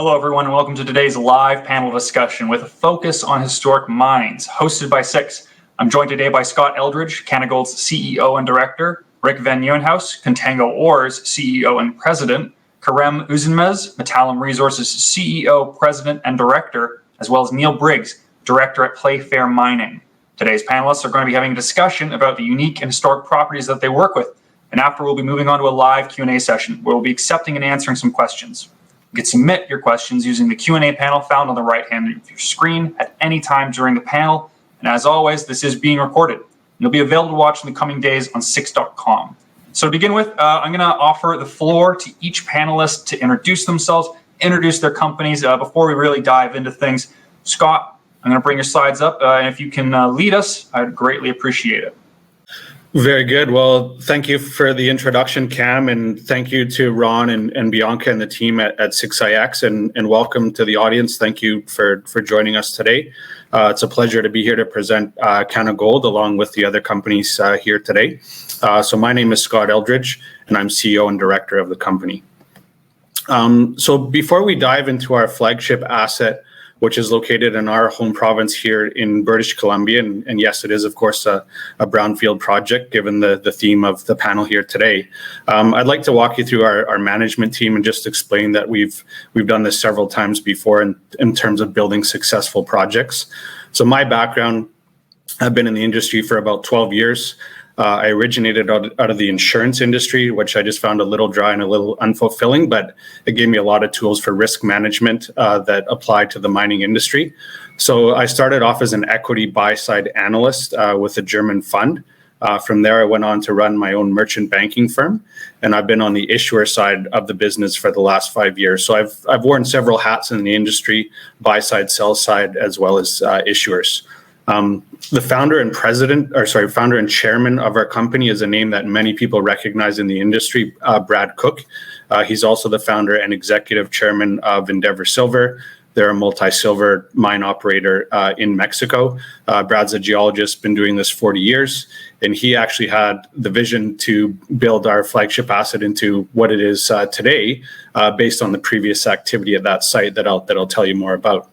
Hello, everyone, and welcome to today's live panel discussion with a focus on historic mines, hosted by Six. I'm joined today by Scott Eldridge, Canagold's CEO and Director, Rick Van Nieuwenhuis, Contango Ore's CEO and President, Kerem Üzülmez, Metallum Resources CEO, President, and Director, as well as Neil Briggs, Director at Fair Mining. Today's panelists are going to be having a discussion about the unique and historic properties that they work with, and after we'll be moving on to a live Q&A session where we'll be accepting and answering some questions. You can submit your questions using the Q&A panel found on the right hand of your screen at any time during the panel. And as always, this is being recorded. It'll be available to watch in the coming days on Six.com. So to begin with, I'm going to offer the floor to each panelist to introduce themselves, introduce their companies before we really dive into things. Scott, I'm going to bring your slides up. And if you can lead us, I'd greatly appreciate it. Very good. Well, thank you for the introduction, Cam, and thank you to Ron and Bianca and the team at 6IX, and welcome to the audience. Thank you for joining us today. It's a pleasure to be here to present Canagold along with the other companies here today. So my name is Scott Eldridge, and I'm CEO and Director of the company. So before we dive into our flagship asset, which is located in our home province here in British Columbia. And yes, it is, of course, a brownfield project, given the theme of the panel here today. I'd like to walk you through our management team and just explain that we've done this several times before in terms of building successful projects. So my background, I've been in the industry for about 12 years. I originated out of the insurance industry, which I just found a little dry and a little unfulfilling, but it gave me a lot of tools for risk management that apply to the mining industry. So I started off as an equity buy-side analyst with a German fund. From there, I went on to run my own merchant banking firm, and I've been on the issuer side of the business for the last 5 years. So I've worn several hats in the industry, buy-side, sell-side, as well as issuers. The founder and chairman of our company is a name that many people recognize in the industry, Brad Cook. He's also the founder and executive chairman of Endeavor Silver. They're a multi-silver mine operator in Mexico. Brad's a geologist, been doing this 40 years, and he actually had the vision to build our flagship asset into what it is today, based on the previous activity at that site that I'll tell you more about.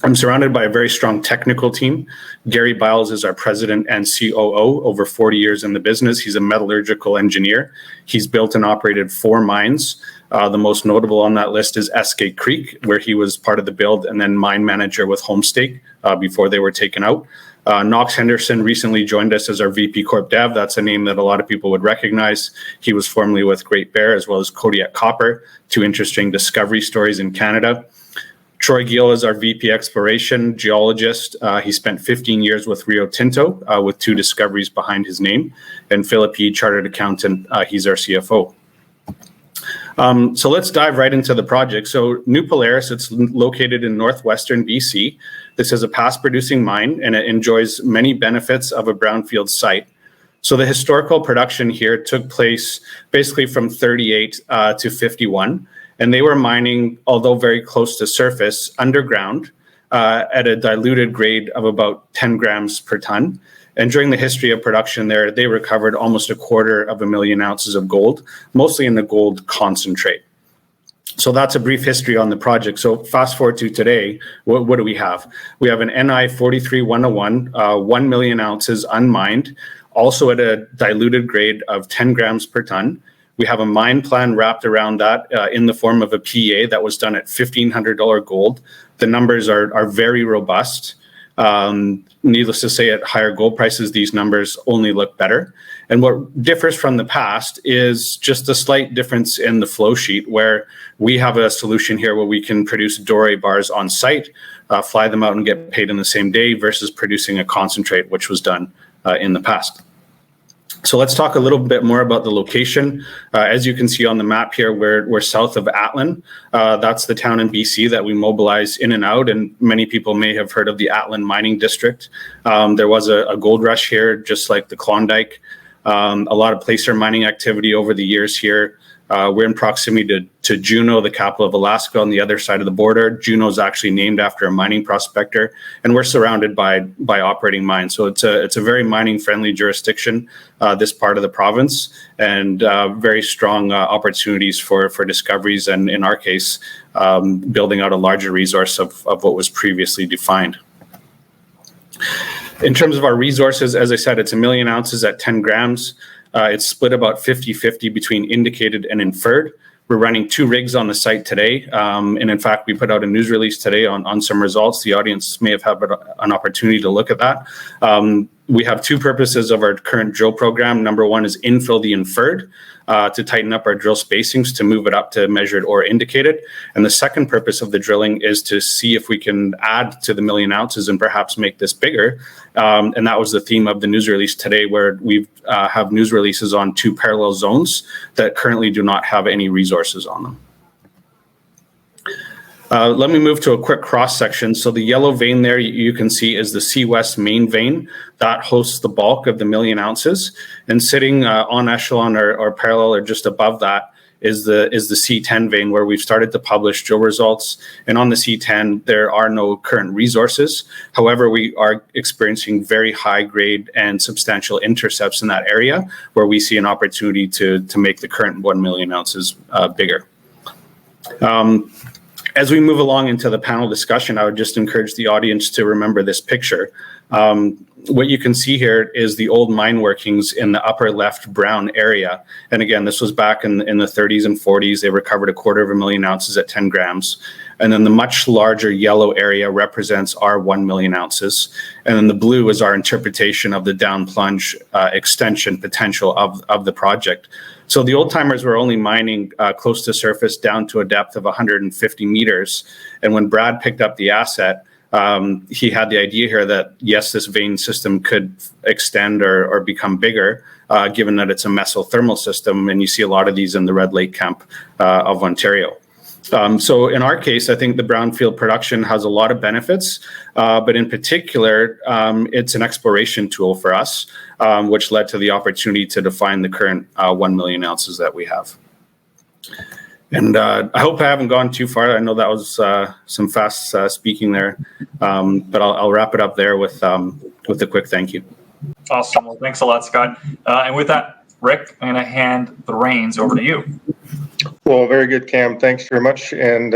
I'm surrounded by a very strong technical team. Gary Biles is our president and COO, over 40 years in the business. He's a metallurgical engineer. He's built and operated 4 mines. The most notable on that list is Eskay Creek, where he was part of the build and then mine manager with Homestake before they were taken out. Knox Henderson recently joined us as our VP Corp Dev. That's a name that a lot of people would recognize. He was formerly with Great Bear as well as Kodiak Copper, 2 interesting discovery stories in Canada. Troy Gill is our VP Exploration geologist. He spent 15 years with Rio Tinto with 2 discoveries behind his name. And Philip Yee, chartered accountant, he's our CFO. So let's dive right into the project. So New Polaris, it's located in northwestern BC. This is a past producing mine, and it enjoys many benefits of a brownfield site. So the historical production here took place basically from 38 to 51. And they were mining, although very close to surface, underground at a diluted grade of about 10 grams per ton. And during the history of production there, they recovered almost 250,000 ounces of gold, mostly in the gold concentrate. So that's a brief history on the project. So fast forward to today, what do we have? We have an NI 43-101, 1 million ounces unmined, also at a diluted grade of 10 grams per ton. We have a mine plan wrapped around that in the form of a PEA that was done at $1,500 gold. The numbers are very robust. Needless to say, at higher gold prices, these numbers only look better. And what differs from the past is just a slight difference in the flow sheet, where we have a solution here where we can produce doré bars on site, fly them out and get paid in the same day, versus producing a concentrate, which was done in the past. So let's talk a little bit more about the location. As you can see on the map here, we're south of Atlan. That's the town in BC that we mobilize in and out, and many people may have heard of the Atlan Mining District. There was a gold rush here, just like the Klondike. A lot of placer mining activity over the years here. We're in proximity to Juneau, the capital of Alaska, on the other side of the border. Juneau is actually named after a mining prospector, and we're surrounded by operating mines. So it's a very mining-friendly jurisdiction, this part of the province, and very strong opportunities for discoveries, and in our case, building out a larger resource of what was previously defined. In terms of our resources, as I said, it's 1 million ounces at 10 grams. It's split about 50-50 between indicated and inferred. We're running 2 rigs on the site today. And in fact, we put out a news release today on some results. The audience may have had an opportunity to look at that. We have 2 purposes of our current drill program. Number 1 is infill the inferred to tighten up our drill spacings to move it up to measured or indicated. And the second purpose of the drilling is to see if we can add to the 1 million ounces and perhaps make this bigger. And that was the theme of the news release today, where we have news releases on 2 parallel zones that currently do not have any resources on them. Let me move to a quick cross section. So the yellow vein there you can see is the C-West main vein that hosts the bulk of the 1 million ounces, and sitting on echelon or parallel or just above that is the C10 vein, where we've started to publish drill results. And on the C10, there are no current resources. However, we are experiencing very high grade and substantial intercepts in that area, where we see an opportunity to make the current 1 million ounces bigger. As we move along into the panel discussion, I would just encourage the audience to remember this picture. What you can see here is the old mine workings in the upper left brown area. And again, this was back in the 30s and 40s. They recovered 250,000 ounces at 10 grams. And then the much larger yellow area represents our 1 million ounces. And then the blue is our interpretation of the down plunge extension potential of the project. So the old timers were only mining close to surface down to a depth of 150 meters. And when Brad picked up the asset, he had the idea here that, yes, this vein system could extend or become bigger, given that it's a mesothermal system. And you see a lot of these in the Red Lake camp of Ontario. So in our case, I think the brownfield production has a lot of benefits, but in particular, it's an exploration tool for us, which led to the opportunity to define the current 1 million ounces that we have. And I hope I haven't gone too far. I know that was some fast speaking there, but I'll wrap it up there with a quick thank you. Awesome. Well, thanks a lot, Scott. And with that, Rick, I'm going to hand the reins over to you. Well, very good, Cam. Thanks very much. And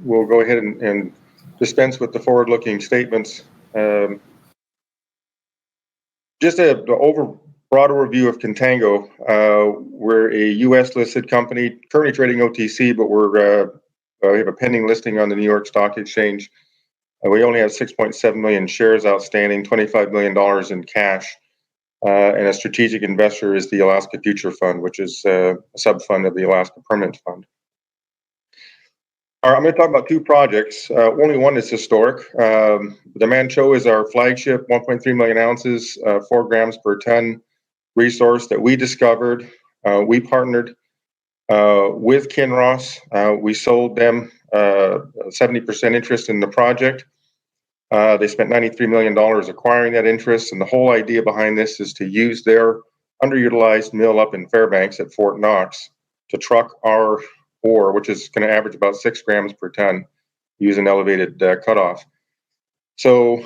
we'll go ahead and dispense with the forward-looking statements. Just a broader review of Contango. We're a U.S.-listed company, currently trading OTC, but we have a pending listing on the New York Stock Exchange. We only have 6.7 million shares outstanding, $25 million in cash. And a strategic investor is the Alaska Future Fund, which is a sub-fund of the Alaska Permanent Fund. All right, I'm going to talk about 2 projects. Only one is historic. The Manh Choh is our flagship, 1.3 million ounces, 4 grams per ton resource that we discovered. We partnered with Kinross. We sold them 70% interest in the project. They spent $93 million acquiring that interest, and the whole idea behind this is to use their underutilized mill up in Fairbanks at Fort Knox to truck our ore, which is going to average about 6 grams per ton, use an elevated cutoff. So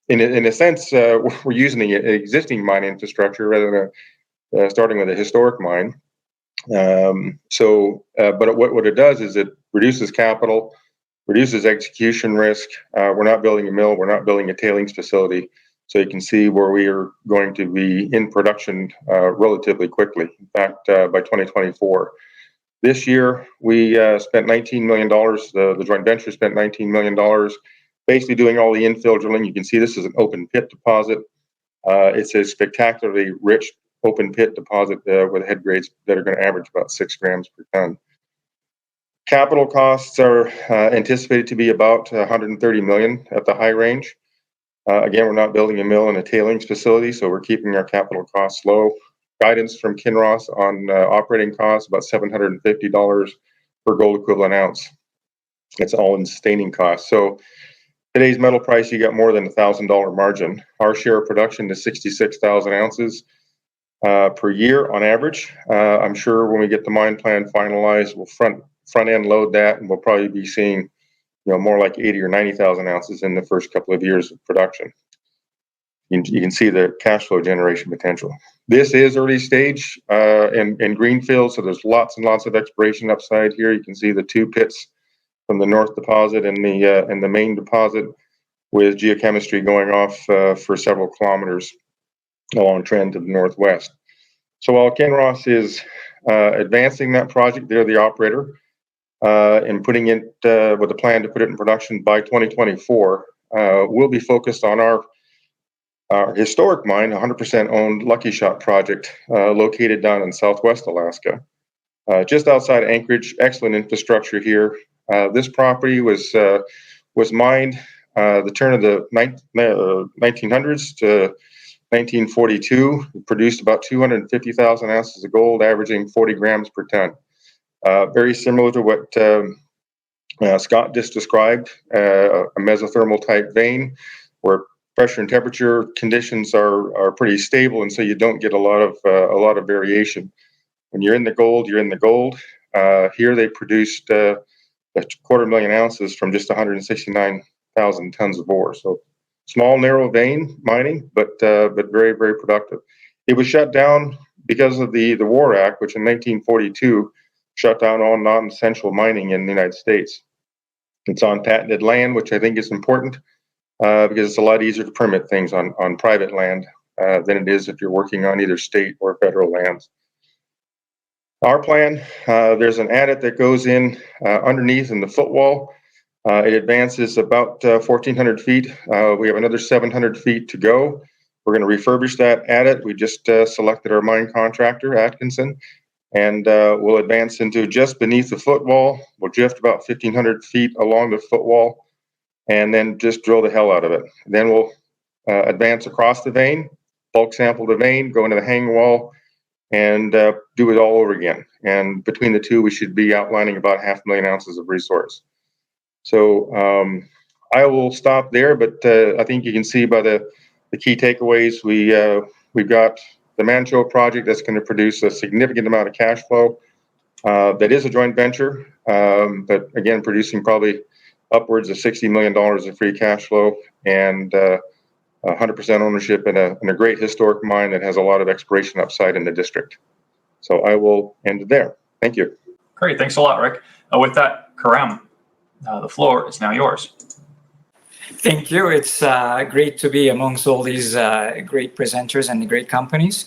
in a sense, we're using the existing mine infrastructure rather than starting with a historic mine. But what it does is it reduces capital, reduces execution risk. We're not building a mill. We're not building a tailings facility. So you can see where we are going to be in production relatively quickly. In fact, by 2024. This year, we spent $19 million. The joint venture spent $19 million, basically doing all the infill drilling. You can see this is an open pit deposit. It's a spectacularly rich open pit deposit with head grades that are going to average about 6 grams per ton. Capital costs are anticipated to be about $130 million at the high range. Again, we're not building a mill and a tailings facility, so we're keeping our capital costs low. Guidance from Kinross on operating costs, about $750 per gold equivalent ounce. It's all in sustaining costs. So today's metal price, you got more than $1,000 margin. Our share of production is 66,000 ounces. per year on average. I'm sure when we get the mine plan finalized, we'll front end load that, and we'll probably be seeing more like 80 or 90,000 ounces in the first couple of years of production. You can see the cash flow generation potential. This is early stage in greenfield, so there's lots and lots of exploration upside here. You can see the two pits from the north deposit and the main deposit, with geochemistry going off for several kilometers along trend to the northwest. So while Kinross is advancing that project, they're the operator, and putting it with a plan to put it in production by 2024. We'll be focused on our historic mine, 100% owned Lucky Shot project, located down in southwest Alaska, just outside Anchorage. Excellent infrastructure here. This property was mined the turn of the 1900s to 1942. It produced about 250,000 ounces of gold, averaging 40 grams per ton. Very similar to what Scott just described, a mesothermal type vein, where pressure and temperature conditions are pretty stable, and so you don't get a lot of variation. When you're in the gold, you're in the gold. Here they produced a 250,000 ounces from just 169,000 tons of ore. So small, narrow vein mining, but very, very productive. It was shut down because of the War Act, which in 1942 shut down all non-essential mining in the United States. It's on patented land, which I think is important, because it's a lot easier to permit things on private land than it is if you're working on either state or federal lands. Our plan, there's an adit that goes in underneath in the footwall. It advances about 1,400 feet. We have another 700 feet to go. We're going to refurbish that adit. We just selected our mine contractor, Atkinson, and we'll advance into just beneath the footwall. We'll drift about 1,500 feet along the footwall, and then just drill the hell out of it. Then we'll advance across the vein, bulk sample the vein, go into the hanging wall, and do it all over again. And between the two, we should be outlining about 500,000 ounces of resource. So I will stop there, but I think you can see by the key takeaways, we've got the Manh Choh project that's going to produce a significant amount of cash flow. That is a joint venture, but again, producing probably upwards of $60 million of free cash flow, and 100% ownership in a great historic mine that has a lot of exploration upside in the district. So I will end it there. Thank you. Great. Thanks a lot, Rick. With that, Karam, the floor is now yours. Thank you. It's great to be amongst all these great presenters and the great companies.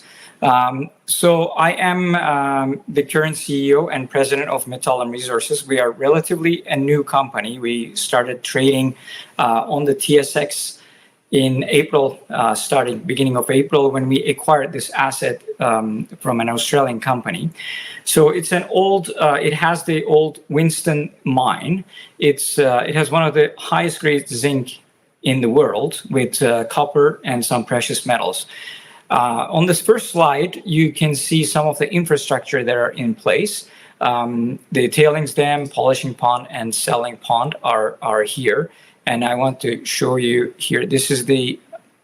So I am the current CEO and president of Metallum Resources. We are relatively a new company. We started trading on the TSX in April, beginning of April, when we acquired this asset from an Australian company. So it's an old, it has the old Winston mine. It has one of the highest grade zinc in the world, with copper and some precious metals. On this first slide, you can see some of the infrastructure that are in place. The tailings dam, polishing pond, and selling pond are here. And I want to show you here, this is the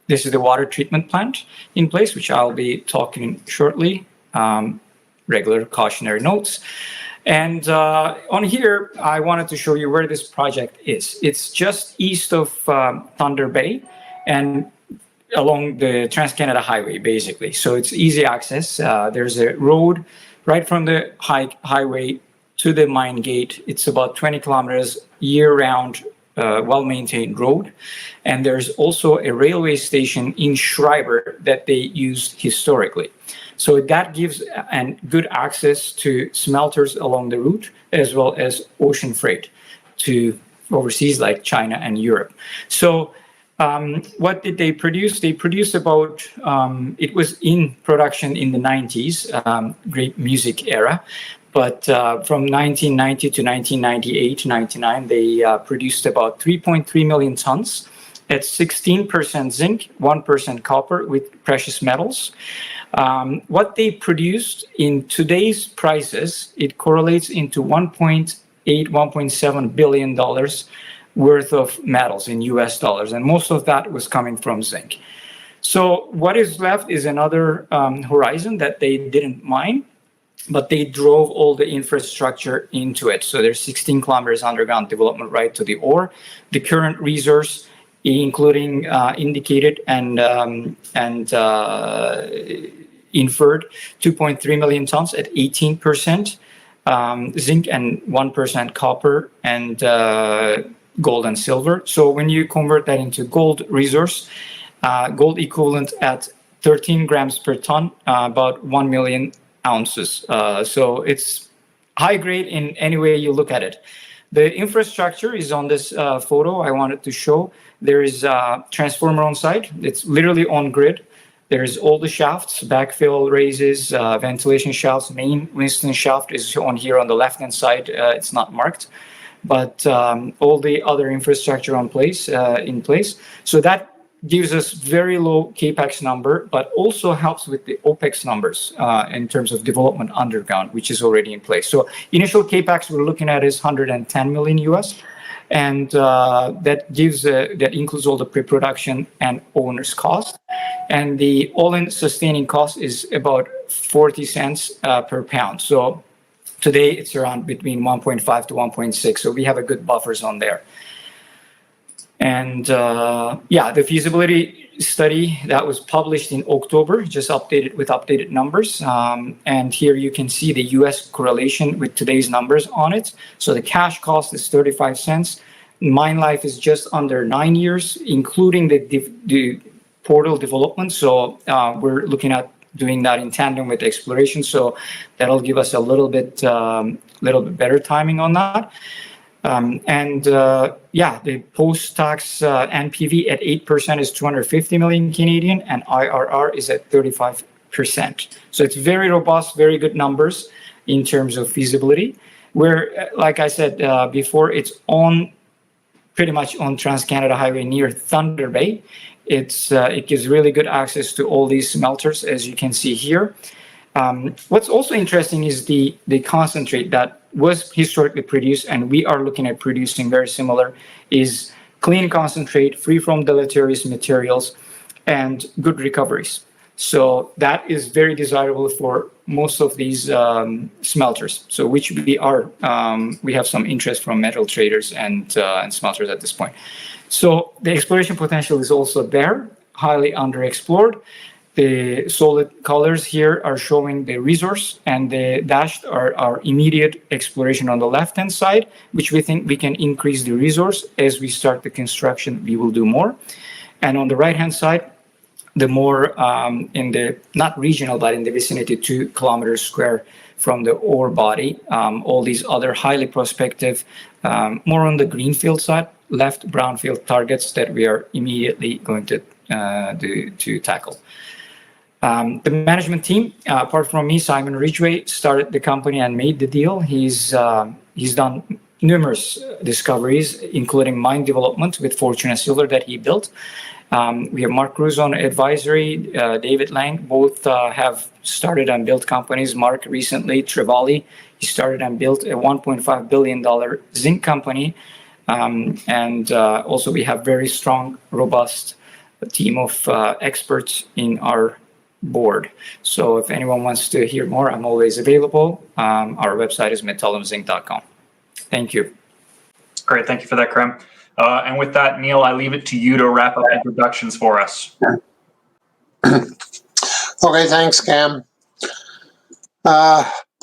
water treatment plant in place, which I'll be talking shortly, regular cautionary notes. And on here, I wanted to show you where this project is. It's just east of Thunder Bay and along the Trans-Canada Highway, basically. So it's easy access. There's a road right from the highway to the mine gate. It's about 20 kilometers year-round, well-maintained road. And there's also a railway station in Schreiber that they used historically. So that gives good access to smelters along the route, as well as ocean freight to overseas like China and Europe. So what did they produce? They produced about, it was in production in the 90s, great music era. But from 1990 to 1998, 99, they produced about 3.3 million tons at 16% zinc, 1% copper with precious metals. What they produced in today's prices, it correlates into $1.8, $1.7 billion worth of metals in US dollars. And most of that was coming from zinc. So what is left is another horizon that they didn't mine, but they drove all the infrastructure into it. So there's 16 kilometers underground development right to the ore. The current resource, including indicated and inferred, 2.3 million tons at 18%, zinc and 1% copper, and gold and silver. So when you convert that into gold resource, gold equivalent at 13 grams per ton, about 1 million ounces. So it's high grade in any way you look at it. The infrastructure is on this photo I wanted to show. There is a transformer on site. It's literally on grid. There's all the shafts, backfill raises, ventilation shafts. Main Winston shaft is on here on the left-hand side. It's not marked, but all the other infrastructure in place. So that gives us very low capex number, but also helps with the opex numbers in terms of development underground, which is already in place. So initial capex we're looking at is 110 million US, and that includes all the pre-production and owner's cost, and the all-in sustaining cost is about 40 cents per pound. So today it's around between 1.5 to 1.6. So we have a good buffers on there. And the feasibility study that was published in October, just updated with updated numbers. And here you can see the US correlation with today's numbers on it. So the cash cost is 35 cents. Mine life is just under 9 years, including the portal development. So we're looking at doing that in tandem with exploration. So that'll give us a little bit better timing on that. The post-tax NPV at 8% is 250 million Canadian, and IRR is at 35%. So it's very robust, very good numbers in terms of feasibility. Where, like I said before, it's pretty much on Trans-Canada Highway near Thunder Bay. It gives really good access to all these smelters, as you can see here. What's also interesting is the concentrate that was historically produced, and we are looking at producing very similar, is clean concentrate, free from deleterious materials, and good recoveries. So that is very desirable for most of these smelters. So which we have some interest from metal traders and smelters at this point. So the exploration potential is also there, highly underexplored. The solid colors here are showing the resource, and the dashed are our immediate exploration on the left-hand side, which we think we can increase the resource. As we start the construction, we will do more. And on the right-hand side, the more in the, not regional, but in the vicinity 2 kilometers square from the ore body, all these other highly prospective, more on the greenfield side, left brownfield targets that we are immediately going to tackle. The management team, apart from me, Simon Ridgway, started the company and made the deal. He's done numerous discoveries, including mine development with Fortuna Silver that he built. We have Mark Cruz on advisory, David Lang, both have started and built companies. Mark recently, Trevally, he started and built a $1.5 billion zinc company. Also we have very strong, robust team of experts in our board. So if anyone wants to hear more, I'm always available. Our website is metallumzinc.com. Thank you. Great. Thank you for that, Krem. And with that, Neil, I leave it to you to wrap up introductions for us. Okay, thanks, Cam.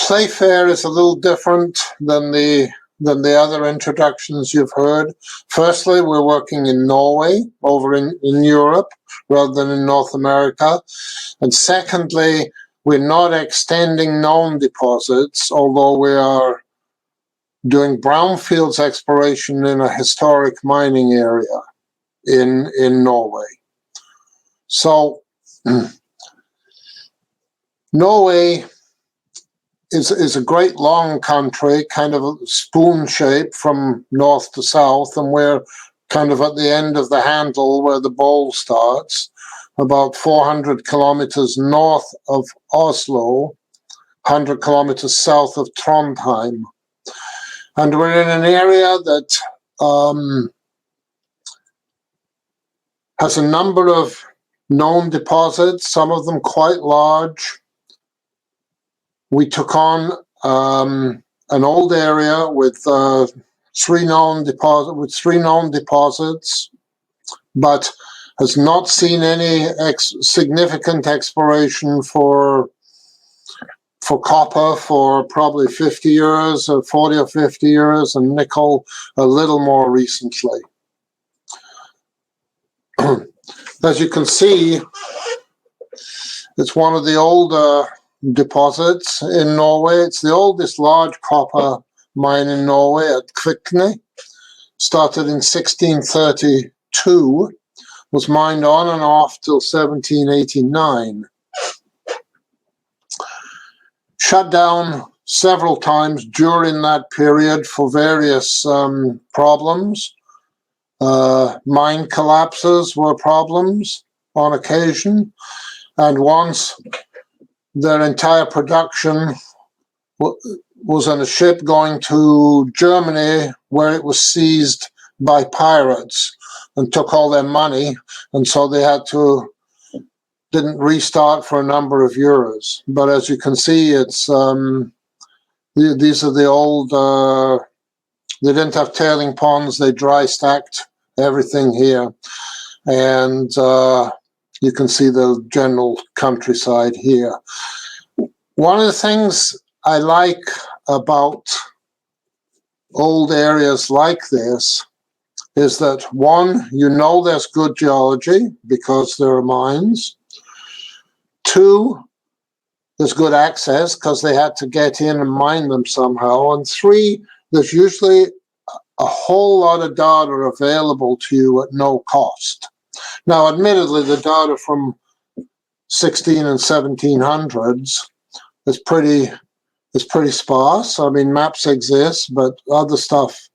Playfair is a little different than the other introductions you've heard. Firstly, we're working in Norway, over in Europe, rather than in North America. And secondly, we're not extending known deposits, although we are doing brownfields exploration in a historic mining area in Norway. So Norway is a great long country, kind of spoon shape from north to south, and we're kind of at the end of the handle where the bowl starts, about 400 kilometers north of Oslo, 100 kilometers south of Trondheim. And we're in an area that has a number of known deposits, some of them quite large. We took on an old area with three known deposits, but has not seen any significant exploration for copper for probably 50 years, or 40 or 50 years, and nickel a little more recently. As you can see, it's one of the older deposits in Norway. It's the oldest large copper mine in Norway at Kvikne. Started in 1632, was mined on and off till 1789. Shut down several times during that period for various problems. Mine collapses were problems on occasion, and once their entire production was on a ship going to Germany, where it was seized by pirates and took all their money, and so they didn't restart for a number of years. But as you can see, it's these are the old. They didn't have tailing ponds; they dry stacked everything here, and you can see the general countryside here. One of the things I like about old areas like this is that, one, you know there's good geology because there are mines. Two, there's good access because they had to get in and mine them somehow. And three, there's usually a whole lot of data available to you at no cost. Now, admittedly, the data from 16 and 1700s is pretty sparse. I mean, maps exist, but other stuff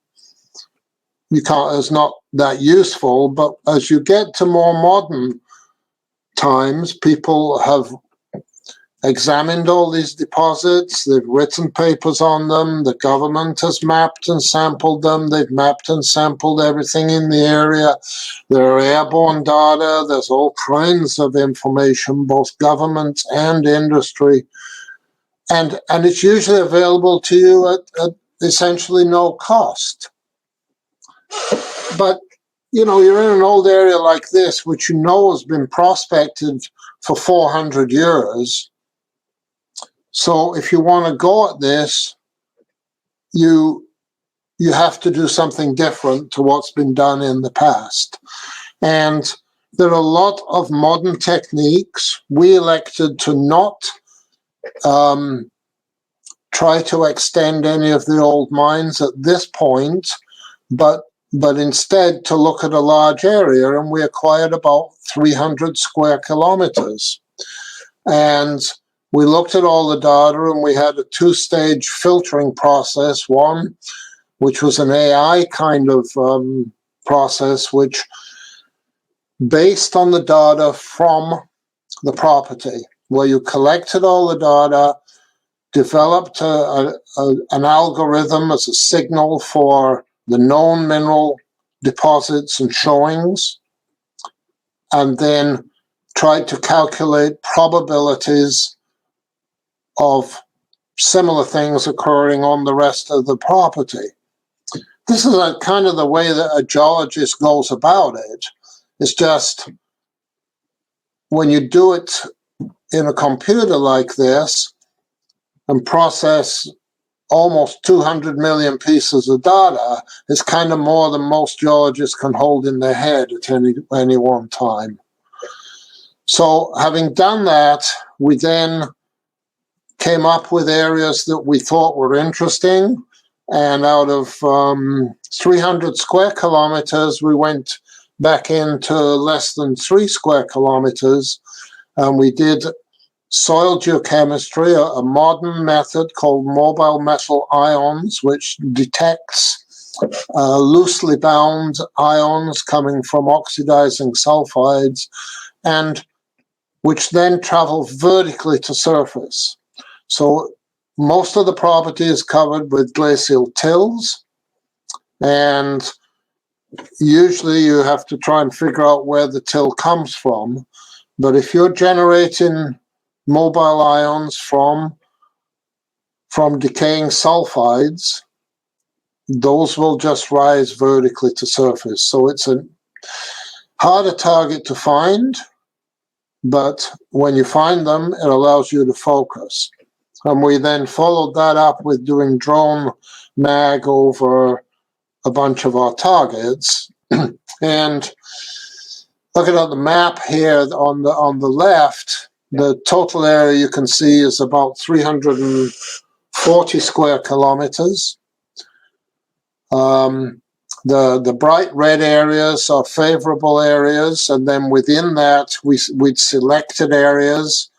is not that useful. But as you get to more modern times, people have examined all these deposits, they've written papers on them, the government has mapped and sampled them, they've mapped and sampled everything in the area. There are airborne data, there's all kinds of information, both government and industry. And it's usually available to you at essentially no cost. But, you know, you're in an old area like this, which you know has been prospected for 400 years. So if you want to go at this, you have to do something different to what's been done in the past. And there are a lot of modern techniques. We elected to not try to extend any of the old mines at this point, but instead to look at a large area, and we acquired about 300 square kilometers. And we looked at all the data, and we had a two-stage filtering process, one which was an AI kind of process, which based on the data from the property, where you collected all the data, developed an algorithm as a signal for the known mineral deposits and showings, and then tried to calculate probabilities of similar things occurring on the rest of the property. This is kind of the way that a geologist goes about it. It's just when you do it in a computer like this and process almost 200 million pieces of data, it's kind of more than most geologists can hold in their head at any one time. So having done that, we then came up with areas that we thought were interesting. And out of 300 square kilometers, we went back into less than 3 square kilometers. And we did soil geochemistry, a modern method called mobile metal ions, which detects loosely bound ions coming from oxidizing sulfides, and which then travel vertically to surface. So most of the property is covered with glacial tills, and usually you have to try and figure out where the till comes from. But if you're generating mobile ions from decaying sulfides, those will just rise vertically to surface. So it's a harder target to find, but when you find them, it allows you to focus. And we then followed that up with doing drone mag over a bunch of our targets. And looking at the map here on the left, the total area you can see is about 340 square kilometers. The bright red areas are favorable areas, and then within that we'd selected areas,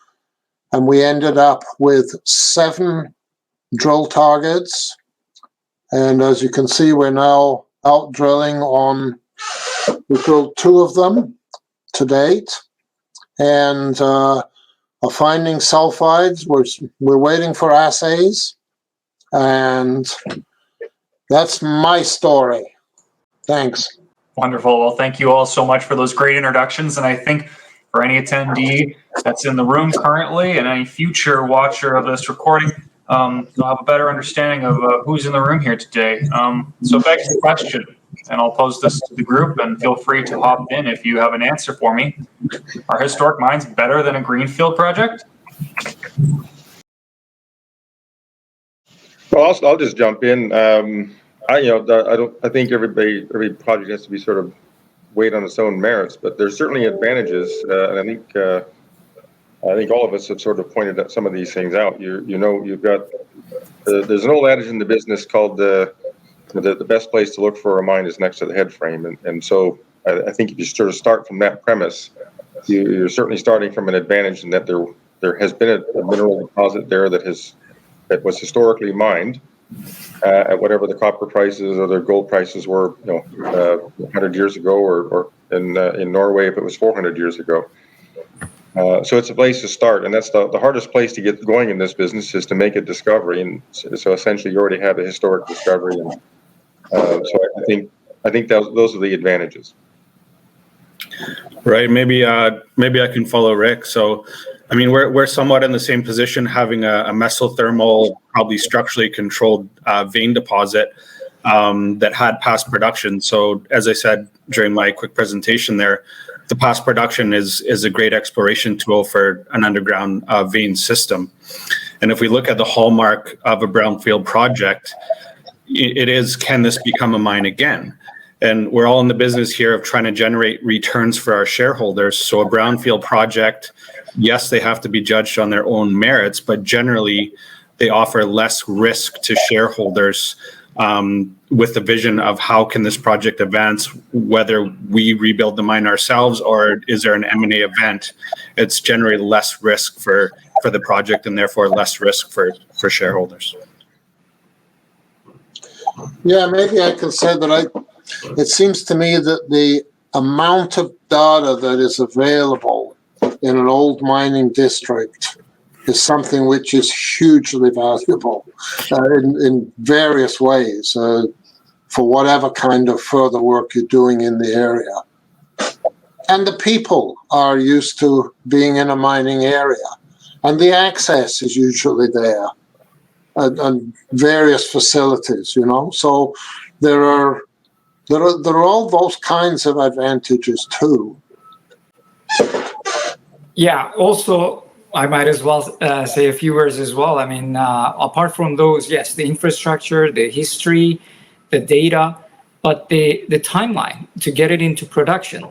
and we ended up with 7 drill targets. And as you can see, we're now out drilling we drilled 2 of them to date, and are finding sulfides. We're waiting for assays, and that's my story. Thanks. Wonderful. Well, thank you all so much for those great introductions. And I think for any attendee that's in the room currently and any future watcher of this recording, you'll have a better understanding of who's in the room here today. So begs the question, and I'll pose this to the group, and feel free to hop in if you have an answer for me. Are historic mines better than a greenfield project? Well, I'll just jump in. I think every project has to be sort of weighed on its own merits, but there's certainly advantages, and I think all of us have sort of pointed some of these things out. You've got there's an old adage in the business called the best place to look for a mine is next to the head frame, and so I think if you sort of start from that premise, you're certainly starting from an advantage in that there has been a mineral deposit there that was historically mined at whatever the copper prices or the gold prices were, 100 years ago, or in Norway if it was 400 years ago. So it's a place to start, and that's the hardest place to get going in this business, is to make a discovery. And so essentially, you already have a historic discovery, and so I think those are the advantages. Right. Maybe I can follow Rick. So, I mean, we're somewhat in the same position, having a mesothermal, probably structurally controlled vein deposit that had past production. So, as I said during my quick presentation there, the past production is a great exploration tool for an underground vein system. And if we look at the hallmark of a brownfield project, it is, can this become a mine again? And we're all in the business here of trying to generate returns for our shareholders. So a brownfield project, yes, they have to be judged on their own merits, but generally they offer less risk to shareholders with the vision of how can this project advance, whether we rebuild the mine ourselves or is there an M&A event. It's generally less risk for the project, and therefore less risk for shareholders. Yeah, maybe I can say that it seems to me that the amount of data that is available in an old mining district is something which is hugely valuable in various ways for whatever kind of further work you're doing in the area. And the people are used to being in a mining area, and the access is usually there, and various facilities, So there are all those kinds of advantages too. Yeah, also, I might as well say a few words as well. I mean, apart from those, yes, the infrastructure, the history, the data, but the timeline to get it into production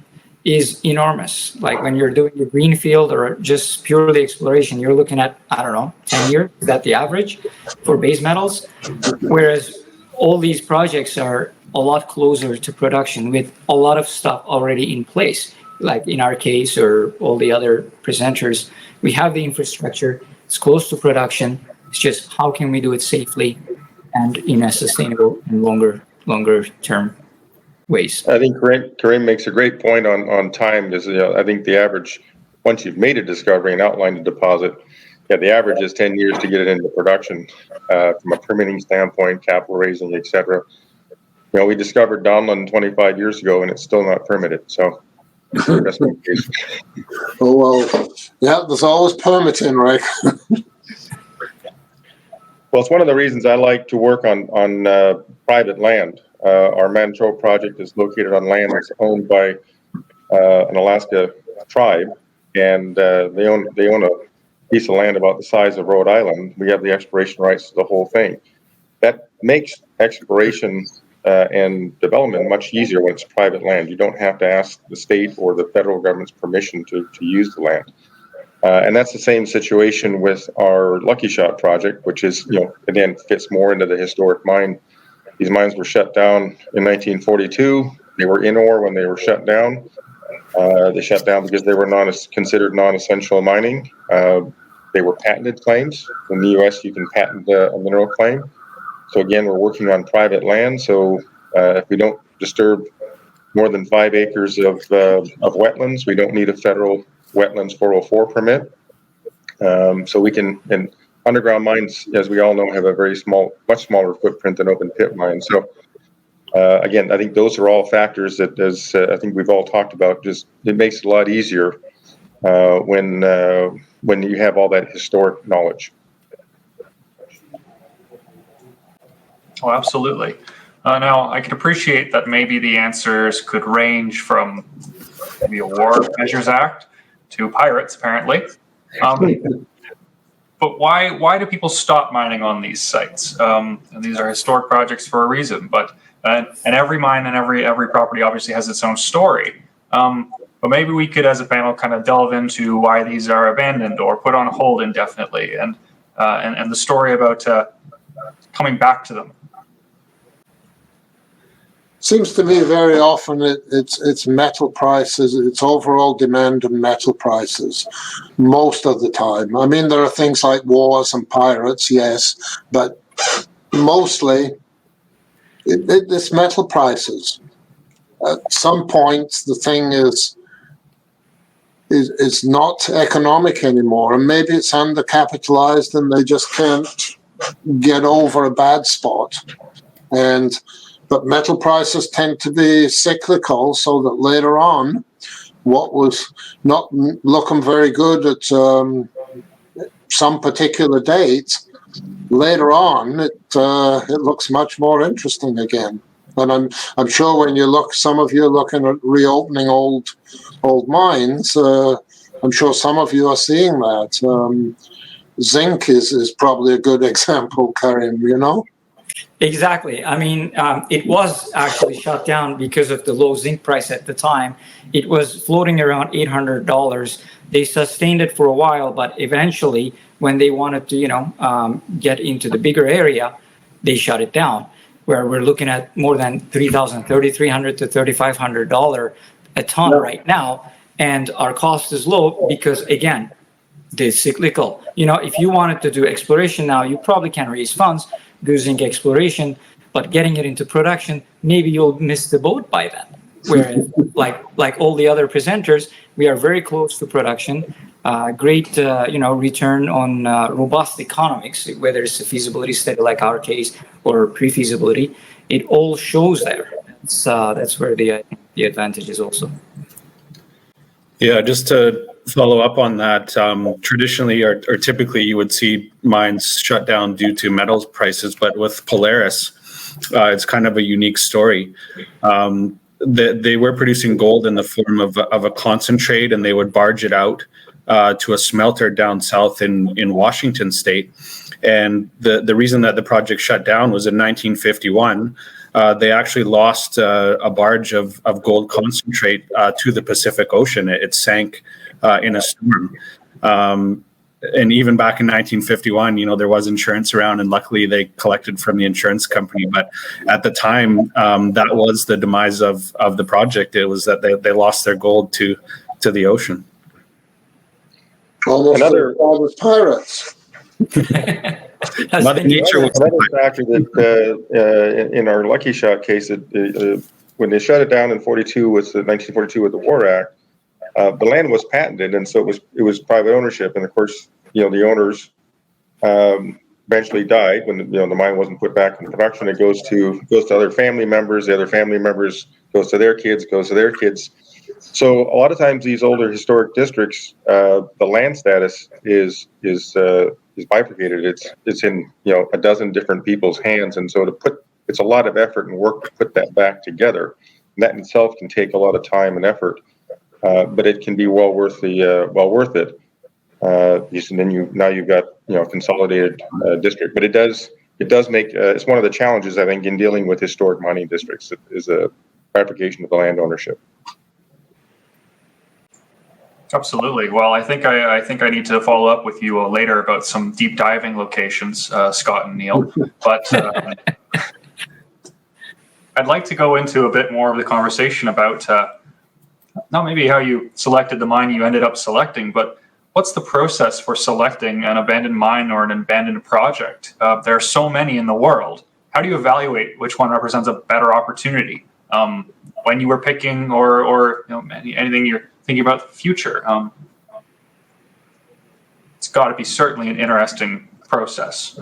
is enormous. Like when you're doing a greenfield or just purely exploration, you're looking at, 10 years. Is that the average for base metals? Whereas all these projects are a lot closer to production with a lot of stuff already in place. Like in our case, or all the other presenters, we have the infrastructure, it's close to production. It's just how can we do it safely and in a sustainable and longer term ways. I think Karim makes a great point on time, because I think the average, once you've made a discovery and outlined a deposit, the average is 10 years to get it into production from a permitting standpoint, capital raising, etc. We discovered Donlin 25 years ago and it's still not permitted. So That's my case. Oh, well, yeah, there's always permitting, right? Well, it's one of the reasons I like to work on private land. Our Manito project is located on land that's owned by an Alaska tribe, and they own a piece of land about the size of Rhode Island. We have the exploration rights to the whole thing. That makes exploration and development much easier when it's private land. You don't have to ask the state or the federal government's permission to use the land. And that's the same situation with our Lucky Shot project, which is, again, fits more into the historic mine. These mines were shut down in 1942. They were in ore when they were shut down. They shut down because they were considered non-essential mining. They were patented claims. In the U.S., you can patent a mineral claim. So again, we're working on private land. So if we don't disturb more than 5 acres of wetlands, we don't need a federal wetlands 404 permit. So we can, and underground mines, as we all know, have a much smaller footprint than open pit mines. So again, I think those are all factors that, as I think we've all talked about, just it makes it a lot easier when you have all that historic knowledge. Oh, absolutely. Now, I can appreciate that maybe the answers could range from maybe a War Measures Act to pirates, apparently. But why do people stop mining on these sites? And these are historic projects for a reason. But and every mine and every property obviously has its own story. But maybe we could, as a panel, kind of delve into why these are abandoned or put on hold indefinitely, and the story about coming back to them. Seems to me very often it's metal prices, it's overall demand and metal prices most of the time. I mean, there are things like wars and pirates, yes, but mostly it's metal prices. At some point, the thing is not economic anymore, and maybe it's undercapitalized and they just can't get over a bad spot. But metal prices tend to be cyclical, so that later on, what was not looking very good at some particular date, later on it looks much more interesting again. And I'm sure when some of you are looking at reopening old mines, I'm sure some of you are seeing that. Zinc is probably a good example, Karim, Exactly. I mean, it was actually shut down because of the low zinc price at the time. It was floating around $800. They sustained it for a while, but eventually, when they wanted to, get into the bigger area, they shut it down. Where we're looking at more than $3,300 to $3,500 a ton right now, and our cost is low because, again, they're cyclical. If you wanted to do exploration now, you probably can raise funds. Do zinc exploration, but getting it into production, maybe you'll miss the boat by then. Whereas, like all the other presenters, we are very close to production. Great, return on robust economics, whether it's a feasibility study like our case or pre-feasibility. It all shows there. That's where the advantage is also. Yeah, just to follow up on that, traditionally or typically you would see mines shut down due to metals prices, but with Polaris, it's kind of a unique story. They were producing gold in the form of a concentrate, and they would barge it out to a smelter down south in Washington state. And the reason that the project shut down was in 1951. They actually lost a barge of gold concentrate to the Pacific Ocean. It sank in a storm. And even back in 1951, there was insurance around, and luckily they collected from the insurance company. But at the time, that was the demise of the project. It was that they lost their gold to the ocean. Almost pirates. Mother Nature was another factor that in our Lucky Shot case, when they shut it down in 1942 with the War Act, the land was patented, and so it was private ownership. And of course, the owners eventually died when the mine wasn't put back in production. It goes to other family members. The other family members goes to their kids, So a lot of times these older historic districts, the land status is bifurcated. It's in a dozen different people's hands, and so it's a lot of effort and work to put that back together. And that in itself can take a lot of time and effort, but it can be well worth it. And then you've got consolidated district, but it does make it's one of the challenges I think in dealing with historic mining districts is a bifurcation of the land ownership. Absolutely. Well, I think I need to follow up with you later about some deep diving locations, Scott and Neil. But I'd like to go into a bit more of the conversation about not maybe how you selected the mine you ended up selecting, but what's the process for selecting an abandoned mine or an abandoned project? There are so many in the world. How do you evaluate which one represents a better opportunity? When you were picking, or anything you're thinking about the future, it's got to be certainly an interesting process.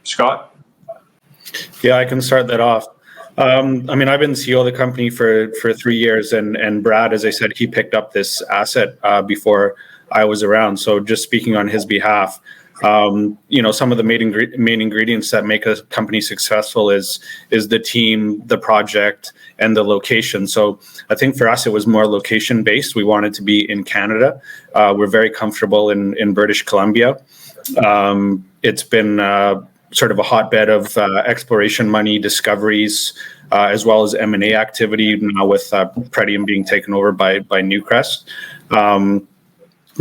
Scott? Yeah, I can start that off. I've been CEO of the company for 3 years, and Brad, as I said, he picked up this asset before I was around. So just speaking on his behalf, some of the main ingredients that make a company successful is the team, the project, and the location. So I think for us, it was more location based. We wanted to be in Canada. We're very comfortable in British Columbia. It's been sort of a hotbed of exploration money, discoveries, as well as M&A activity now with Pretium being taken over by Newcrest.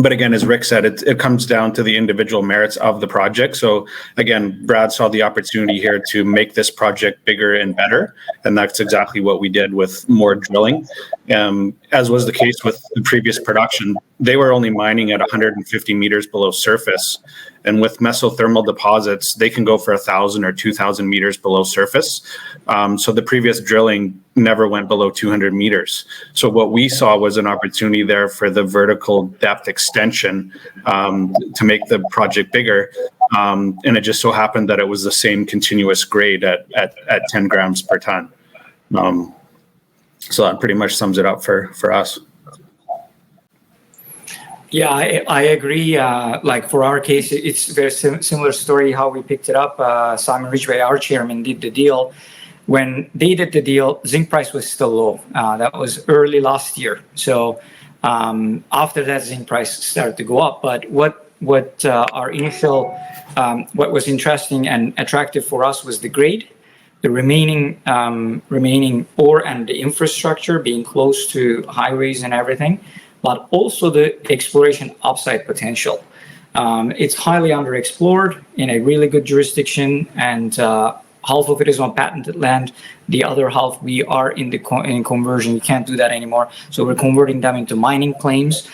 But again, as Rick said, it comes down to the individual merits of the project. So again, Brad saw the opportunity here to make this project bigger and better, and that's exactly what we did with more drilling. As was the case with the previous production, they were only mining at 150 meters below surface. And with mesothermal deposits, they can go for 1,000 or 2,000 meters below surface. So the previous drilling never went below 200 meters. So what we saw was an opportunity there for the vertical depth extension to make the project bigger. And it just so happened that it was the same continuous grade at 10 grams per ton. So that pretty much sums it up for us. Yeah, I agree. Like for our case, it's a very similar story how we picked it up. Simon Ridgway, our chairman, did the deal. When they did the deal, zinc price was still low. That was early last year. So after that, zinc price started to go up. But what our initial, what was interesting and attractive for us was the grade, the remaining ore and the infrastructure being close to highways and everything, but also the exploration upside potential. It's highly underexplored in a really good jurisdiction, and half of it is on patented land. The other half, we are in conversion. You can't do that anymore. So we're converting them into mining claims,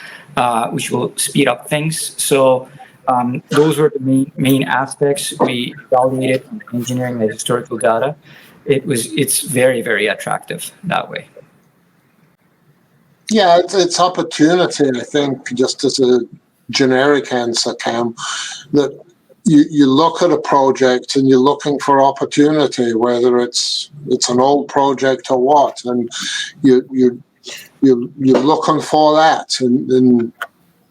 which will speed up things. So those were the main aspects we evaluated in engineering the historical data. It's very, very attractive that way. Yeah, it's opportunity, I think, just as a generic answer, Cam, that you look at a project and you're looking for opportunity, whether it's an old project or what, and you're looking for that. And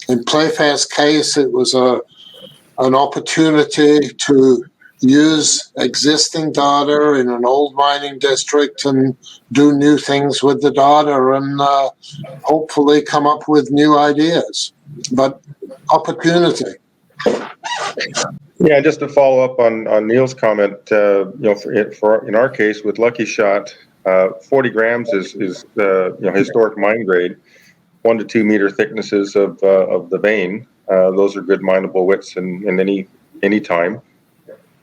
in Playfair's case, it was an opportunity to use existing data in an old mining district and do new things with the data and hopefully come up with new ideas. But opportunity. Yeah, just to follow up on Neil's comment, for in our case with Lucky Shot, 40 grams is historic mine grade, 1 to 2 meter thicknesses of the vein. Those are good mineable widths in any time.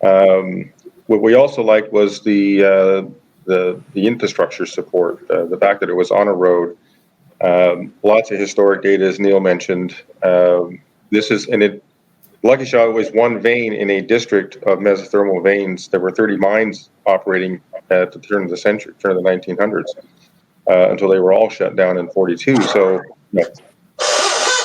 What we also liked was the infrastructure support, the fact that it was on a road. Lots of historic data, as Neil mentioned. Lucky Shot was one vein in a district of mesothermal veins. There were 30 mines operating at the turn of the 1900s, until they were all shut down in 42. So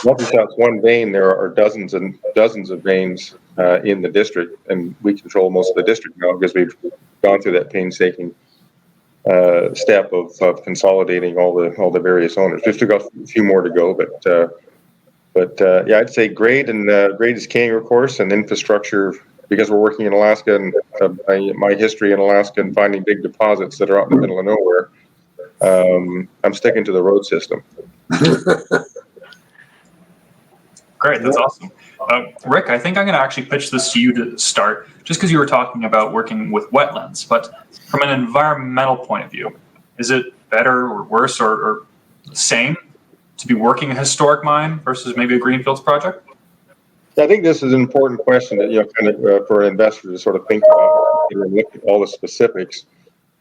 Lucky Shot's one vein. There are dozens and dozens of veins in the district, and we control most of the district now because we've gone through that painstaking step of consolidating all the various owners. Just got a few more to go, but yeah, I'd say grade is king, of course, and infrastructure, because we're working in Alaska, and my history in Alaska and finding big deposits that are out in the middle of nowhere. I'm sticking to the road system. Great, that's awesome. Rick, I think I'm going to actually pitch this to you to start, just because you were talking about working with wetlands. But from an environmental point of view, is it better or worse or the same to be working a historic mine versus maybe a greenfields project? I think this is an important question that kind of for an investor to sort of think about and look at all the specifics.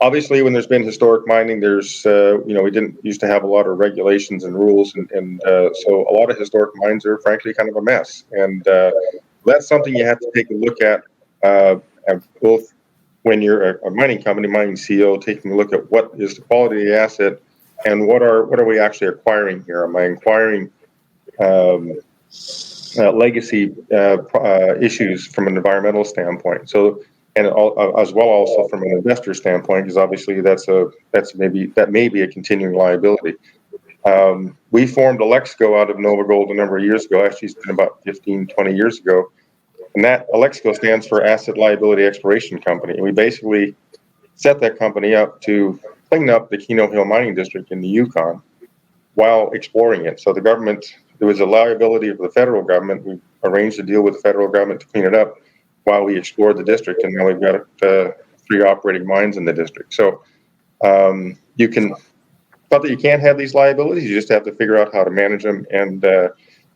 Obviously, when there's been historic mining, there's we didn't used to have a lot of regulations and rules, and so a lot of historic mines are frankly kind of a mess. And that's something you have to take a look at, both when you're a mining company, mining CEO, taking a look at what is the quality of the asset and what are we actually acquiring here. Am I acquiring legacy issues from an environmental standpoint? So, and as well also from an investor standpoint, because obviously that may be a continuing liability. We formed Alexco out of NovaGold a number of years ago. Actually, it's been about 15, 20 years ago. And that Alexco stands for Asset Liability Exploration Company. And we basically set that company up to clean up the Keno Hill Mining District in the Yukon while exploring it. So the government, there was a liability of the federal government. We arranged a deal with the federal government to clean it up while we explored the district. And now we've got 3 operating mines in the district. So you can, not that you can't have these liabilities, you just have to figure out how to manage them and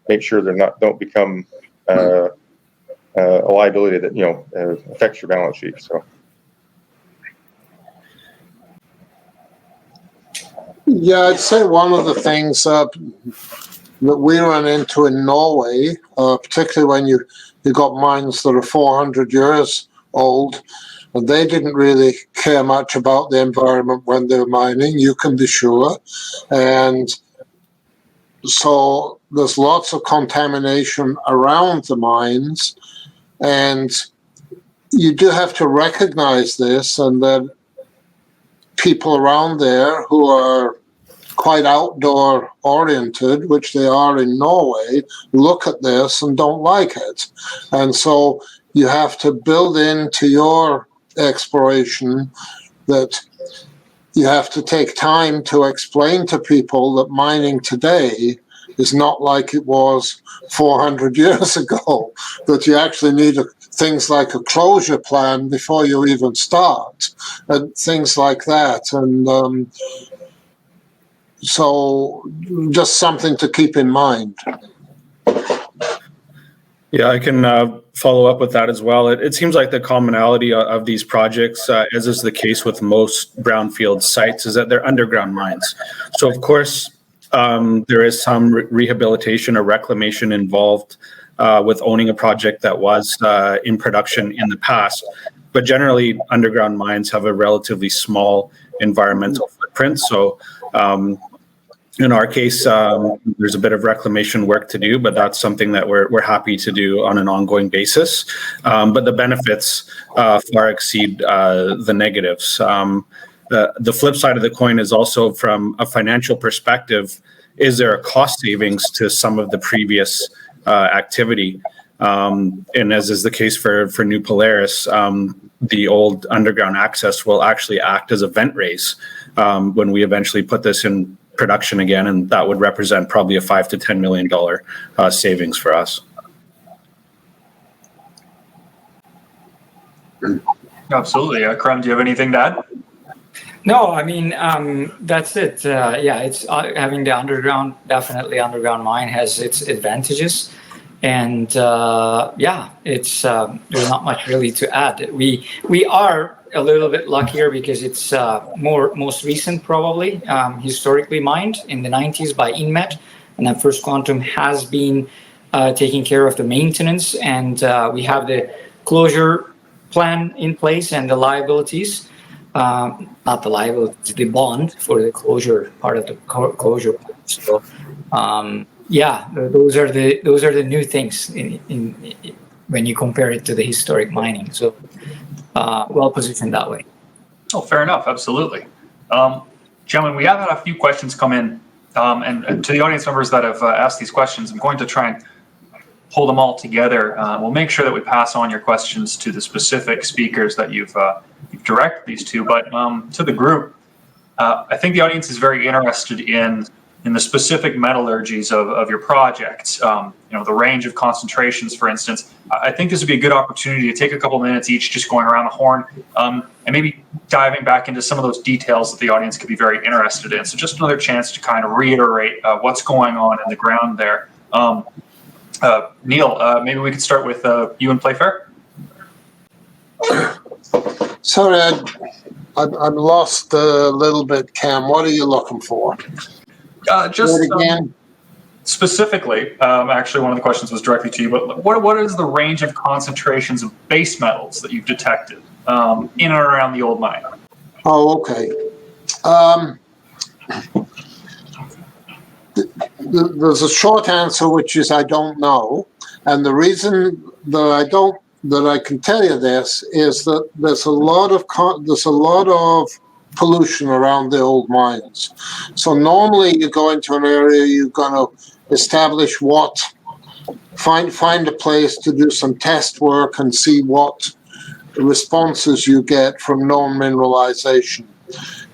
make sure don't become a liability that affects your balance sheet. So. Yeah, I'd say one of the things that we run into in Norway, particularly when you got mines that are 400 years old, and they didn't really care much about the environment when they were mining, you can be sure. And so there's lots of contamination around the mines, and you do have to recognize this, and that people around there who are quite outdoor oriented, which they are in Norway, look at this and don't like it. And so you have to build into your exploration that you have to take time to explain to people that mining today is not like it was 400 years ago, that you actually need things like a closure plan before you even start, and things like that. And so just something to keep in mind. Yeah, I can follow up with that as well. It seems like the commonality of these projects, as is the case with most brownfield sites, is that they're underground mines. So, of course, there is some rehabilitation or reclamation involved with owning a project that was in production in the past. But generally, underground mines have a relatively small environmental footprint. So, in our case, there's a bit of reclamation work to do, but that's something that we're happy to do on an ongoing basis. But the benefits far exceed the negatives. The flip side of the coin is also, from a financial perspective, is there a cost savings to some of the previous activity? And as is the case for New Polaris, the old underground access will actually act as a vent raise when we eventually put this in production again, and that would represent probably a $5 to $10 million savings for us. Absolutely. Karim, do you have anything to add? No, I mean, that's it. Yeah, it's having the underground mine has its advantages. And yeah, it's there's not much really to add. We are a little bit luckier because it's most recent, probably historically mined in the 90s by Inmet, and then First Quantum has been taking care of the maintenance, and we have the closure plan in place and the liabilities, not the liabilities, the bond for the closure part of the closure plan. So yeah, those are the new things in when you compare it to the historic mining. So well positioned that way. Oh, fair enough. Absolutely. Gentlemen, we have had a few questions come in, and to the audience members that have asked these questions, I'm going to try and pull them all together. We'll make sure that we pass on your questions to the specific speakers that you've directed these to, but to the group, I think the audience is very interested in the specific metallurgies of your projects. The range of concentrations, for instance. I think this would be a good opportunity to take a couple minutes each, just going around the horn, and maybe diving back into some of those details that the audience could be very interested in. So just another chance to kind of reiterate what's going on in the ground there. Neil, maybe we could start with you and Playfair. Sorry, I'm lost a little bit, Cam. What are you looking for? Just again. Specifically, actually, one of the questions was directly to you, but what is the range of concentrations of base metals that you've detected in and around the old mine? Oh, okay. There's a short answer, which is I don't know, and the reason that I can tell you this is that there's a lot of pollution around the old mines. So normally you go into an area, you're going to establish find a place to do some test work and see what responses you get from known mineralization.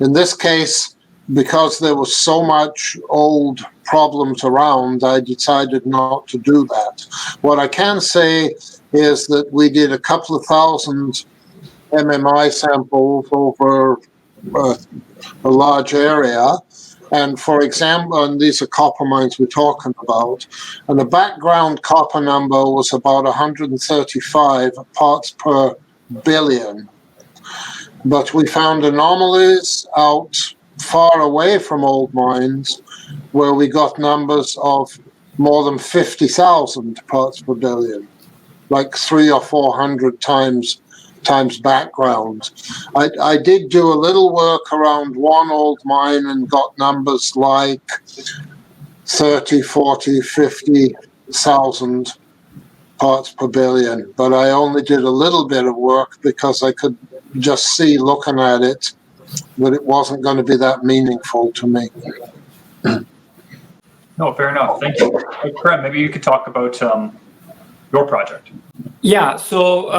In this case, because there was so much old problems around, I decided not to do that. What I can say is that we did a couple of thousand MMI samples over a large area. And for example, and these are copper mines we're talking about, and the background copper number was about 135 parts per billion. But we found anomalies out far away from old mines where we got numbers of more than 50,000 parts per billion, like 300 or 400 times background. I did do a little work around one old mine and got numbers like 30, 40, 50,000 parts per billion, but I only did a little bit of work because I could just see looking at it that it wasn't going to be that meaningful to me. No, fair enough. Thank you. Prem, maybe you could talk about your project. Yeah, so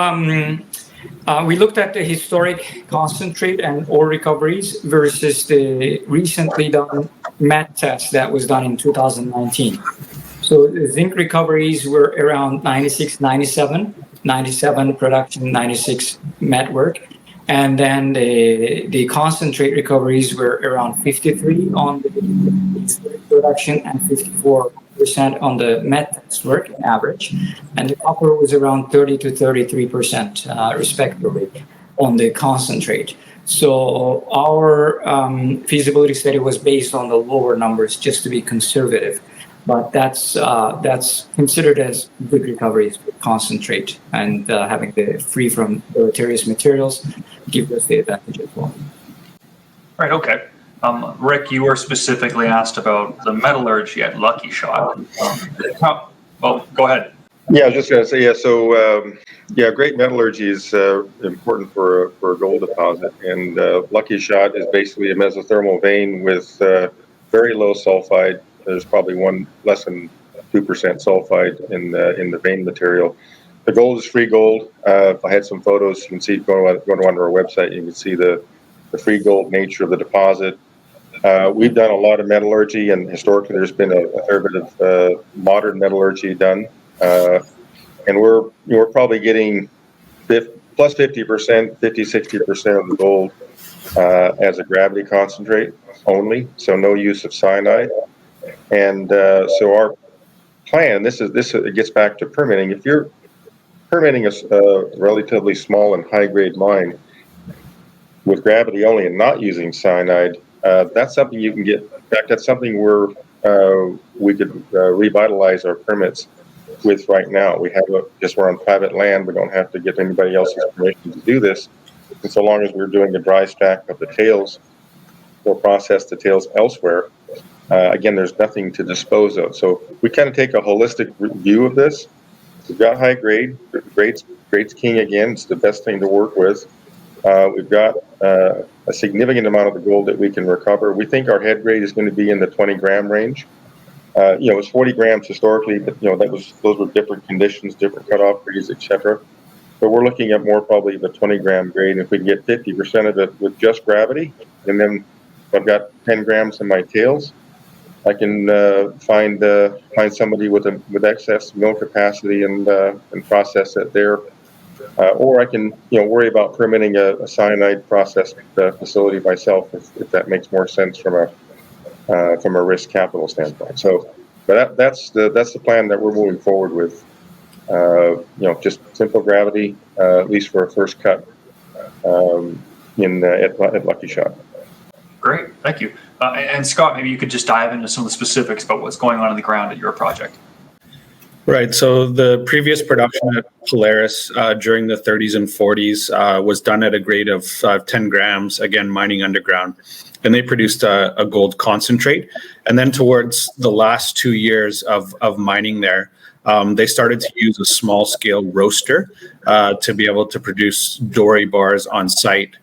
we looked at the historic concentrate and ore recoveries versus the recently done met test that was done in 2019. So the zinc recoveries were around 96, 97 production, 96 met work. And then the concentrate recoveries were around 53 on the production and 54% on the met test work average. And the copper was around 30 to 33% respectively on the concentrate. So our feasibility study was based on the lower numbers just to be conservative. But that's considered as good recoveries for concentrate, and having the free from deleterious materials gives us the advantage as well. Right, okay. Rick, you were specifically asked about the metallurgy at Lucky Shot. Well, go ahead. Yeah, I was just going to say, great metallurgy is important for a gold deposit, and Lucky Shot is basically a mesothermal vein with very low sulfide. There's probably less than 2% sulfide in the vein material. The gold is free gold. If I had some photos, you can see, go onto our website, you can see the free gold nature of the deposit. We've done a lot of metallurgy, and historically there's been a fair bit of modern metallurgy done. And we're probably getting plus 50%, 50-60% of the gold as a gravity concentrate only, so no use of cyanide. And so our plan, it gets back to permitting. If you're permitting a relatively small and high-grade mine with gravity only and not using cyanide, that's something you can get. In fact, that's something we could revitalize our permits with right now. We're on private land. We don't have to get anybody else's permission to do this. And so long as we're doing the dry stack of the tails, we'll process the tails elsewhere. Again, there's nothing to dispose of. So we kind of take a holistic view of this. We've got high grade. Grade's king again. It's the best thing to work with. We've got a significant amount of the gold that we can recover. We think our head grade is going to be in the 20-gram range. It was 40 grams historically, but those were different conditions, different cutoff grades, etc. So we're looking at more probably the 20-gram grade. If we can get 50% of it with just gravity, and then I've got 10 grams in my tails, I can find somebody with excess mill capacity and process it there. Or I can worry about permitting a cyanide process facility myself if that makes more sense from a risk capital standpoint. So, but that's the plan that we're moving forward with. Just simple gravity, at least for a first cut at Lucky Shot. Great, thank you. And Scott, maybe you could just dive into some of the specifics about what's going on the ground at your project. Right. So the previous production at Polaris during the 30s and 40s was done at a grade of 10 grams, again, mining underground. And they produced a gold concentrate. And then towards the last 2 years of mining there, they started to use a small scale roaster to be able to produce doré bars on site,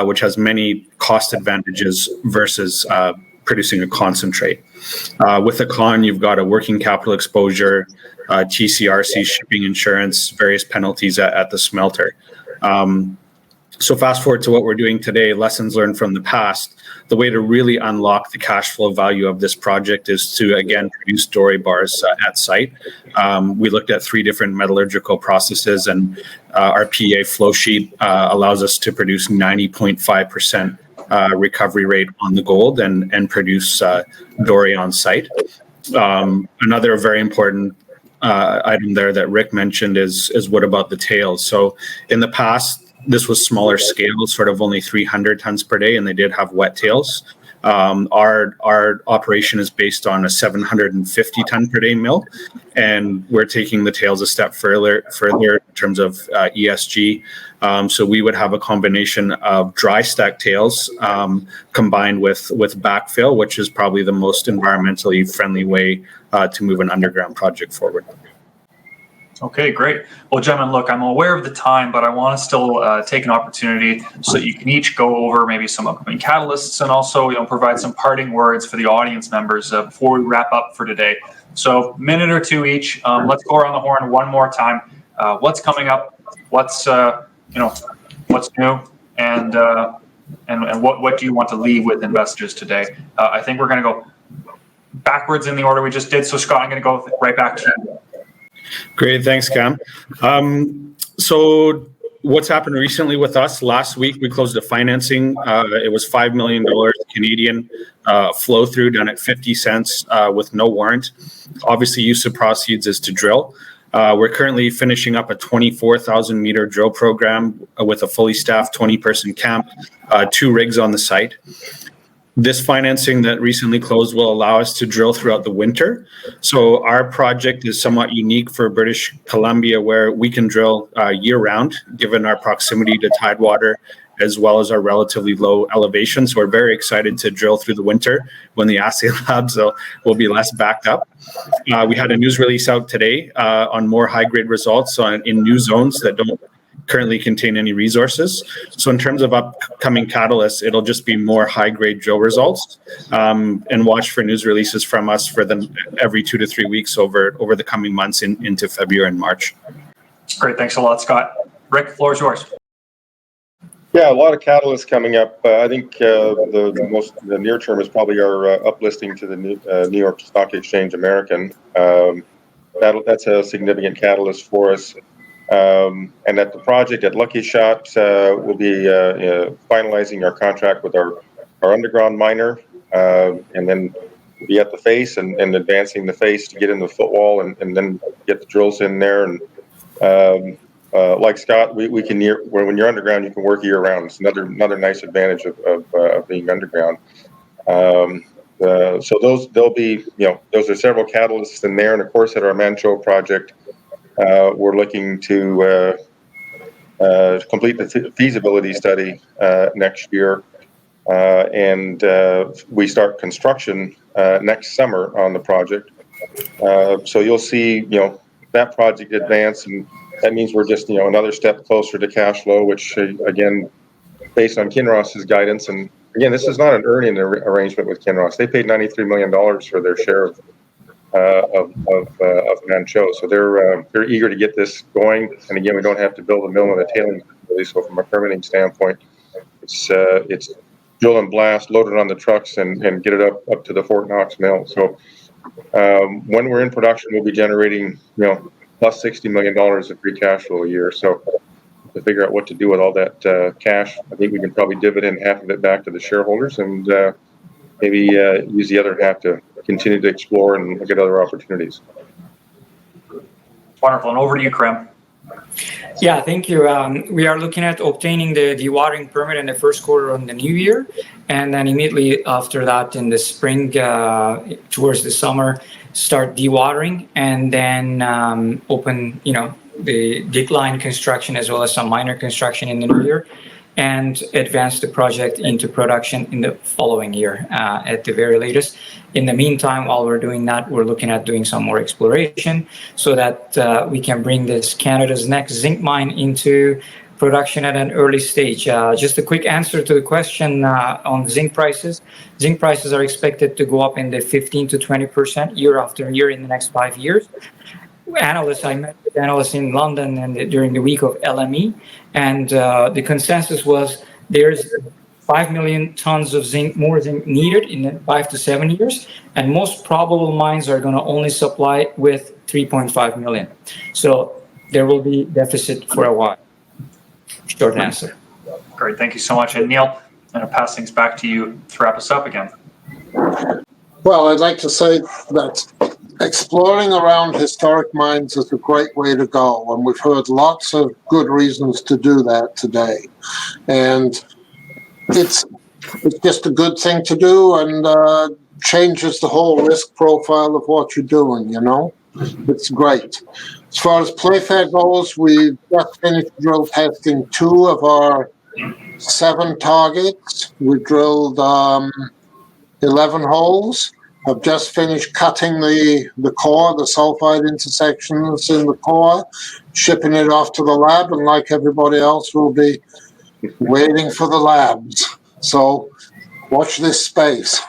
which has many cost advantages versus producing a concentrate. With a con, you've got a working capital exposure, TCRC, shipping insurance, various penalties at the smelter. So fast forward to what we're doing today, lessons learned from the past. The way to really unlock the cash flow value of this project is to, again, produce doré bars at site. We looked at 3 different metallurgical processes, and our PEA flow sheet allows us to produce 90.5% recovery rate on the gold and produce doré on site. Another very important item there that Rick mentioned is what about the tails? So in the past, this was smaller scale, sort of only 300 tons per day, and they did have wet tails. Our operation is based on a 750 ton per day mill, and we're taking the tails a step further in terms of ESG. So we would have a combination of dry stack tails combined with backfill, which is probably the most environmentally friendly way to move an underground project forward. Okay, great. Well, gentlemen, look, I'm aware of the time, but I want to still take an opportunity so that you can each go over maybe some upcoming catalysts and also, provide some parting words for the audience members before we wrap up for today. So, minute or two each. Let's go around the horn one more time. What's coming up? What's what's new? And what do you want to leave with investors today? I think we're going to go backwards in the order we just did. So, Scott, I'm going to go right back to you. Great, thanks, Cam. So what's happened recently with us? Last week, we closed a financing. It was $5 million Canadian flow through done at 50 cents with no warrant. Obviously, use of proceeds is to drill. We're currently finishing up a 24,000 meter drill program with a fully staffed 20-person camp, 2 rigs on the site. This financing that recently closed will allow us to drill throughout the winter. So our project is somewhat unique for British Columbia, where we can drill year-round, given our proximity to tidewater, as well as our relatively low elevation. So we're very excited to drill through the winter when the assay labs will be less backed up. We had a news release out today on more high-grade results in new zones that don't currently contain any resources. So in terms of upcoming catalysts, it'll just be more high-grade drill results, and watch for news releases from us for them every 2 to 3 weeks over the coming months into February and March. Great, thanks a lot, Scott. Rick, the floor is yours. Yeah, a lot of catalysts coming up. I think the near term is probably our uplisting to the New York Stock Exchange American. That's a significant catalyst for us. And at the project at Lucky Shot, we'll be finalizing our contract with our underground miner, and then we'll be at the face and advancing the face to get in the footwall and then get the drills in there. And like Scott, we can when you're underground, you can work year round. It's another nice advantage of being underground. So there'll be those are several catalysts in there, and of course at our Manh Choh project. We're looking to complete the feasibility study next year, and we start construction next summer on the project. So you'll see, that project advance, and that means we're just, another step closer to cash flow, which again based on Kinross's guidance. And again, this is not an earning arrangement with Kinross. They paid $93 million for their share of Manh Choh. So they're eager to get this going. And again, we don't have to build a mill and a tailings facility. So from a permitting standpoint, it's drill and blast, load it on the trucks, and get it up to the Fort Knox mill. So when we're in production, we'll be generating plus $60 million of free cash flow a year. So to figure out what to do with all that cash, I think we can probably dividend half of it back to the shareholders, and maybe use the other half to continue to explore and look at other opportunities. Wonderful. And over to you, Krem. Yeah, thank you. We are looking at obtaining the dewatering permit in the first quarter of the new year, and then immediately after that, in the spring, towards the summer, start dewatering, and then open, the decline construction as well as some minor construction in the new year, and advance the project into production in the following year at the very latest. In the meantime, while we're doing that, we're looking at doing some more exploration so that we can bring this Canada's next zinc mine into production at an early stage. Just a quick answer to the question on zinc prices. Zinc prices are expected to go up in the 15 to 20% year after year in the next 5 years. I met with analysts in London and during the week of LME, and the consensus was there's 5 million tons of more zinc needed in 5 to 7 years, and most probable mines are going to only supply with 3.5 million. So there will be deficit for a while. Short answer. Great, thank you so much. And Neil, I'm going to pass things back to you to wrap us up again. Well, I'd like to say that exploring around historic mines is a great way to go, and we've heard lots of good reasons to do that today. And it's just a good thing to do, and changes the whole risk profile of what you're doing, It's great. As far as Playfair goes, we've just finished drill testing 2 of our 7 targets. We drilled 11 holes. I've just finished cutting the core, the sulfide intersections in the core, shipping it off to the lab, and like everybody else, we'll be waiting for the labs. So watch this space.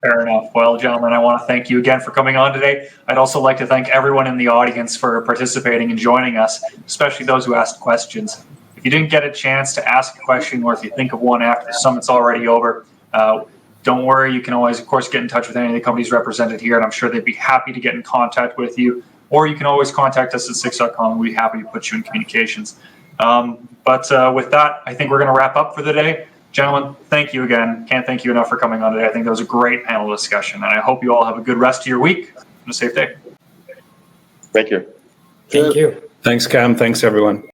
Fair enough. Well, gentlemen, I want to thank you again for coming on today. I'd also like to thank everyone in the audience for participating and joining us, especially those who asked questions. If you didn't get a chance to ask a question, or if you think of one after the summit's already over, don't worry. You can always, of course, get in touch with any of the companies represented here, and I'm sure they'd be happy to get in contact with you. Or you can always contact us at 6.com, and we'd be happy to put you in communications. But with that, I think we're going to wrap up for the day. Gentlemen, thank you again. Can't thank you enough for coming on today. I think that was a great panel discussion, and I hope you all have a good rest of your week and a safe day. Thank you. Thank you. Thanks, Cam. Thanks, everyone.